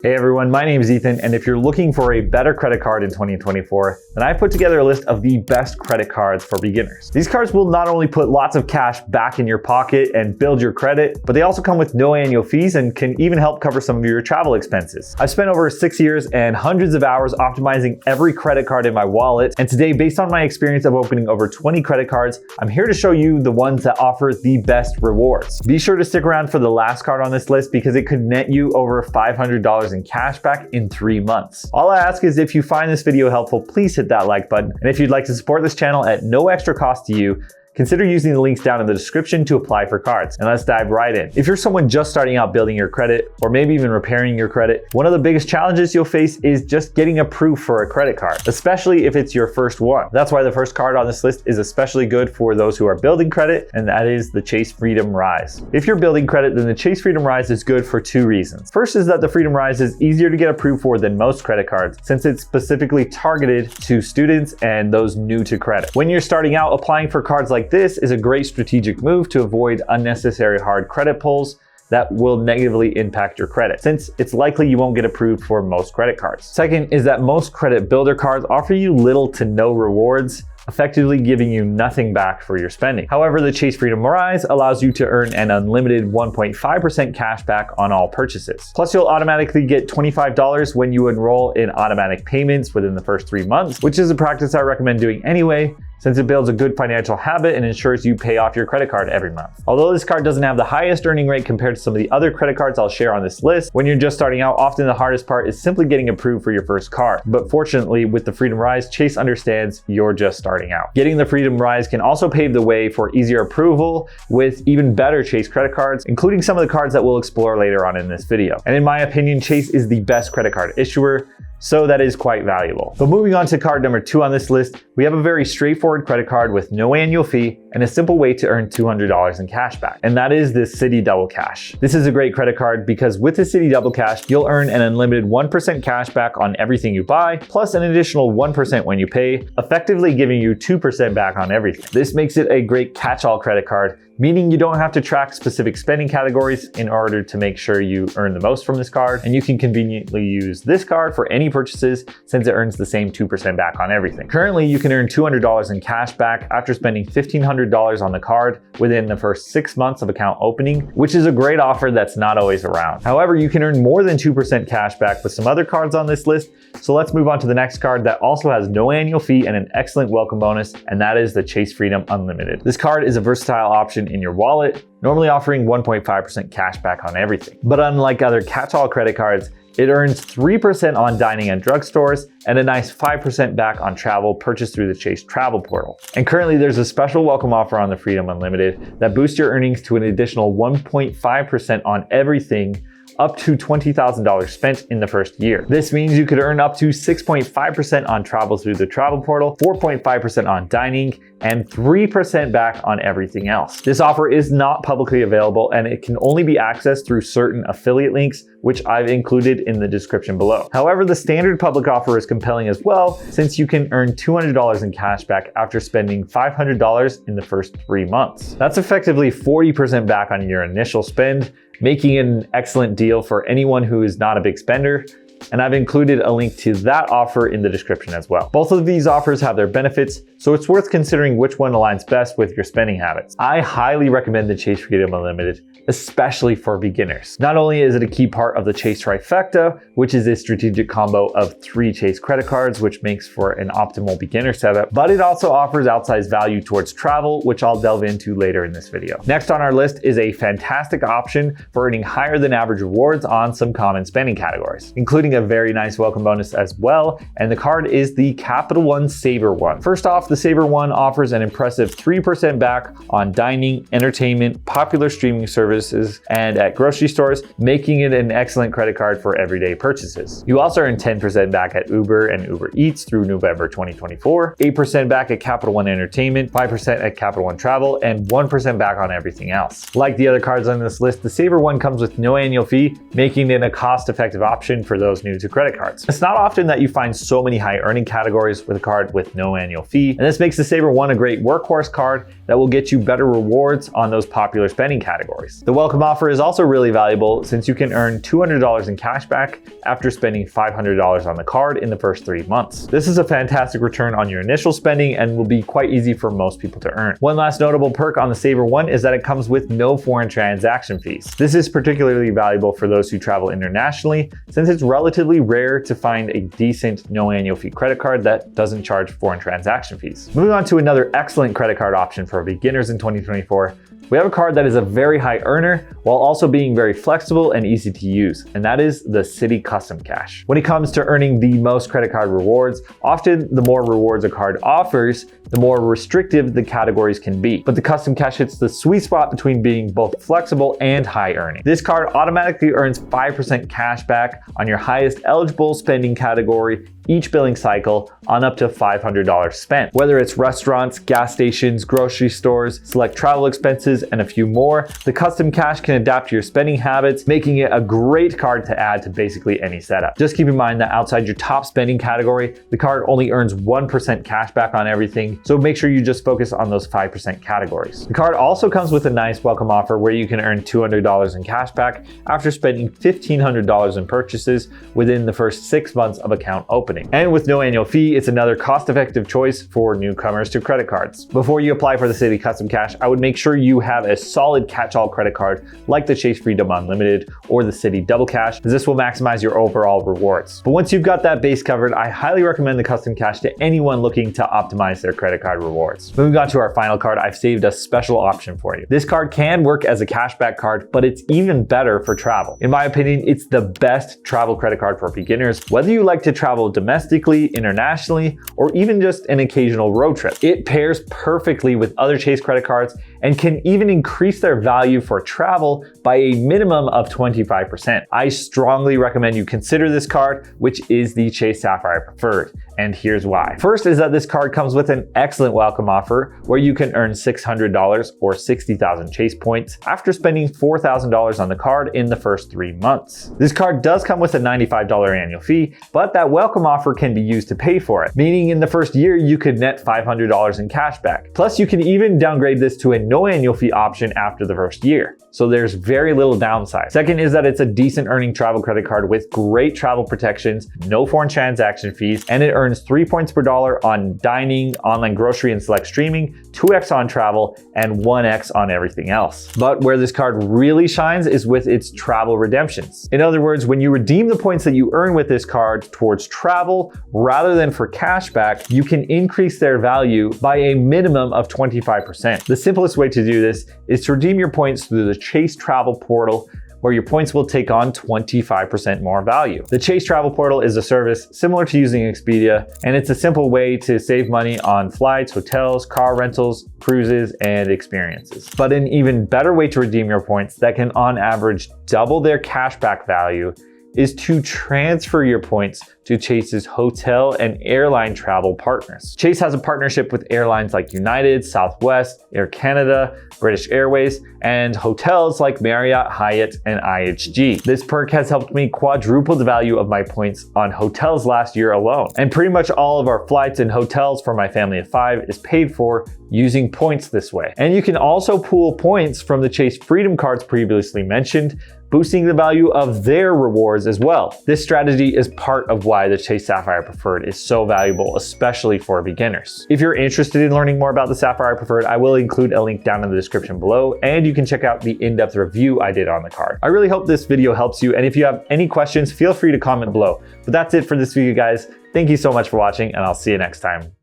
Hey everyone, my name is Ethan, and if you're looking for a better credit card in 2024, then I put together a list of the best credit cards for beginners. These cards will not only put lots of cash back in your pocket and build your credit, but they also come with no annual fees and can even help cover some of your travel expenses. I've spent over 6 years and hundreds of hours optimizing every credit card in my wallet, and today, based on my experience of opening over 20 credit cards, I'm here to show you the ones that offer the best rewards. Be sure to stick around for the last card on this list because it could net you over $500 in cashback in 3 months. All I ask is if you find this video helpful, please hit that like button. And if you'd like to support this channel at no extra cost to you, consider using the links down in the description to apply for cards. And let's dive right in. If you're someone just starting out building your credit, or maybe even repairing your credit, one of the biggest challenges you'll face is just getting approved for a credit card, especially if it's your first one. That's why the first card on this list is especially good for those who are building credit, and that is the Chase Freedom Rise. If you're building credit, then the Chase Freedom Rise is good for 2 reasons. First is that the Freedom Rise is easier to get approved for than most credit cards, since it's specifically targeted to students and those new to credit. When you're starting out, applying for cards like this is a great strategic move to avoid unnecessary hard credit pulls that will negatively impact your credit, since it's likely you won't get approved for most credit cards. Second is that most credit builder cards offer you little to no rewards, effectively giving you nothing back for your spending. However, the Chase Freedom Rise allows you to earn an unlimited 1.5% cash back on all purchases. Plus, you'll automatically get $25 when you enroll in automatic payments within the first 3 months, which is a practice I recommend doing anyway, since it builds a good financial habit and ensures you pay off your credit card every month. Although this card doesn't have the highest earning rate compared to some of the other credit cards I'll share on this list, when you're just starting out, often the hardest part is simply getting approved for your first card. But fortunately, with the Freedom Rise, Chase understands you're just starting out. Getting the Freedom Rise can also pave the way for easier approval with even better Chase credit cards, including some of the cards that we'll explore later on in this video. And in my opinion, Chase is the best credit card issuer, so that is quite valuable. But moving on to card number 2 on this list, we have a very straightforward credit card with no annual fee and a simple way to earn $200 in cash back. And that is the Citi Double Cash. This is a great credit card because with the Citi Double Cash, you'll earn an unlimited 1% cash back on everything you buy, plus an additional 1% when you pay, effectively giving you 2% back on everything. This makes it a great catch-all credit card, meaning you don't have to track specific spending categories in order to make sure you earn the most from this card, and you can conveniently use this card for any purchases since it earns the same 2% back on everything. Currently, you can earn $200 in cash back after spending $1,500 on the card within the first 6 months of account opening, which is a great offer that's not always around. However, you can earn more than 2% cash back with some other cards on this list, so let's move on to the next card that also has no annual fee and an excellent welcome bonus, and that is the Chase Freedom Unlimited. This card is a versatile option in your wallet, normally offering 1.5% cash back on everything. But unlike other catch-all credit cards, it earns 3% on dining at drugstores and a nice 5% back on travel purchased through the Chase Travel Portal. And currently there's a special welcome offer on the Freedom Unlimited that boosts your earnings to an additional 1.5% on everything up to $20,000 spent in the first year. This means you could earn up to 6.5% on travel through the travel portal, 4.5% on dining, and 3% back on everything else. This offer is not publicly available and it can only be accessed through certain affiliate links, which I've included in the description below. However, the standard public offer is compelling as well, since you can earn $200 in cash back after spending $500 in the first 3 months. That's effectively 40% back on your initial spend, making it an excellent deal for anyone who is not a big spender. And I've included a link to that offer in the description as well. Both of these offers have their benefits, so it's worth considering which one aligns best with your spending habits. I highly recommend the Chase Freedom Unlimited, especially for beginners. Not only is it a key part of the Chase Trifecta, which is a strategic combo of 3 Chase credit cards, which makes for an optimal beginner setup, but it also offers outsized value towards travel, which I'll delve into later in this video. Next on our list is a fantastic option for earning higher than average rewards on some common spending categories, including a very nice welcome bonus as well, and the card is the Capital One Saver One. First off, the Saver One offers an impressive 3% back on dining, entertainment, popular streaming services, and at grocery stores, making it an excellent credit card for everyday purchases. You also earn 10% back at Uber and Uber Eats through November 2024, 8% back at Capital One Entertainment, 5% at Capital One Travel, and 1% back on everything else. Like the other cards on this list, the Saver One comes with no annual fee, making it a cost-effective option for those new to credit cards. It's not often that you find so many high earning categories with a card with no annual fee, and this makes the Saver One a great workhorse card that will get you better rewards on those popular spending categories. The welcome offer is also really valuable since you can earn $200 in cash back after spending $500 on the card in the first 3 months. This is a fantastic return on your initial spending and will be quite easy for most people to earn. One last notable perk on the Saver One is that it comes with no foreign transaction fees. This is particularly valuable for those who travel internationally, since it's relatively rare to find a decent no annual fee credit card that doesn't charge foreign transaction fees. Moving on to another excellent credit card option for beginners in 2024, we have a card that is a very high earner while also being very flexible and easy to use, and that is the Citi Custom Cash. When it comes to earning the most credit card rewards, often the more rewards a card offers, the more restrictive the categories can be. But the Custom Cash hits the sweet spot between being both flexible and high earning. This card automatically earns 5% cash back on your highest eligible spending category each billing cycle on up to $500 spent. Whether it's restaurants, gas stations, grocery stores, select travel expenses, and a few more, the Custom Cash can adapt to your spending habits, making it a great card to add to basically any setup. Just keep in mind that outside your top spending category, the card only earns 1% cash back on everything, so make sure you just focus on those 5% categories. The card also comes with a nice welcome offer where you can earn $200 in cash back after spending $1,500 in purchases within the first 6 months of account opening. And with no annual fee, it's another cost-effective choice for newcomers to credit cards. Before you apply for the Citi Custom Cash, I would make sure you have a solid catch-all credit card like the Chase Freedom Unlimited or the Citi Double Cash, as this will maximize your overall rewards. But once you've got that base covered, I highly recommend the Custom Cash to anyone looking to optimize their credit card rewards. Moving on to our final card, I've saved a special option for you. This card can work as a cashback card, but it's even better for travel. In my opinion, it's the best travel credit card for beginners, whether you like to travel domestically, internationally, or even just an occasional road trip. It pairs perfectly with other Chase credit cards and can even increase their value for travel by a minimum of 25%. I strongly recommend you consider this card, which is the Chase Sapphire Preferred. And here's why. First is that this card comes with an excellent welcome offer where you can earn $600 or 60,000 Chase points after spending $4,000 on the card in the first 3 months. This card does come with a $95 annual fee, but that welcome offer can be used to pay for it, meaning in the first year you could net $500 in cash back. Plus you can even downgrade this to a no annual fee option after the first year. So there's very little downside. Second is that it's a decent earning travel credit card with great travel protections, no foreign transaction fees, and it earns 3 points per dollar on dining, online grocery, and select streaming, 2x on travel, and 1x on everything else. But where this card really shines is with its travel redemptions. In other words, when you redeem the points that you earn with this card towards travel rather than for cash back, you can increase their value by a minimum of 25%. The simplest way to do this is to redeem your points through the Chase Travel Portal, where your points will take on 25% more value. The Chase Travel Portal is a service similar to using Expedia, and it's a simple way to save money on flights, hotels, car rentals, cruises, and experiences. But an even better way to redeem your points that can on average double their cashback value is to transfer your points to Chase's hotel and airline travel partners. Chase has a partnership with airlines like United, Southwest, Air Canada, British Airways, and hotels like Marriott, Hyatt, and IHG. This perk has helped me quadruple the value of my points on hotels last year alone. And pretty much all of our flights and hotels for my family of 5 is paid for using points this way. And you can also pool points from the Chase Freedom cards previously mentioned, boosting the value of their rewards as well. This strategy is part of why the Chase Sapphire Preferred is so valuable, especially for beginners. If you're interested in learning more about the Sapphire Preferred, I will include a link down in the description below, and you can check out the in-depth review I did on the card. I really hope this video helps you, and if you have any questions, feel free to comment below. But that's it for this video, guys. Thank you so much for watching, and I'll see you next time.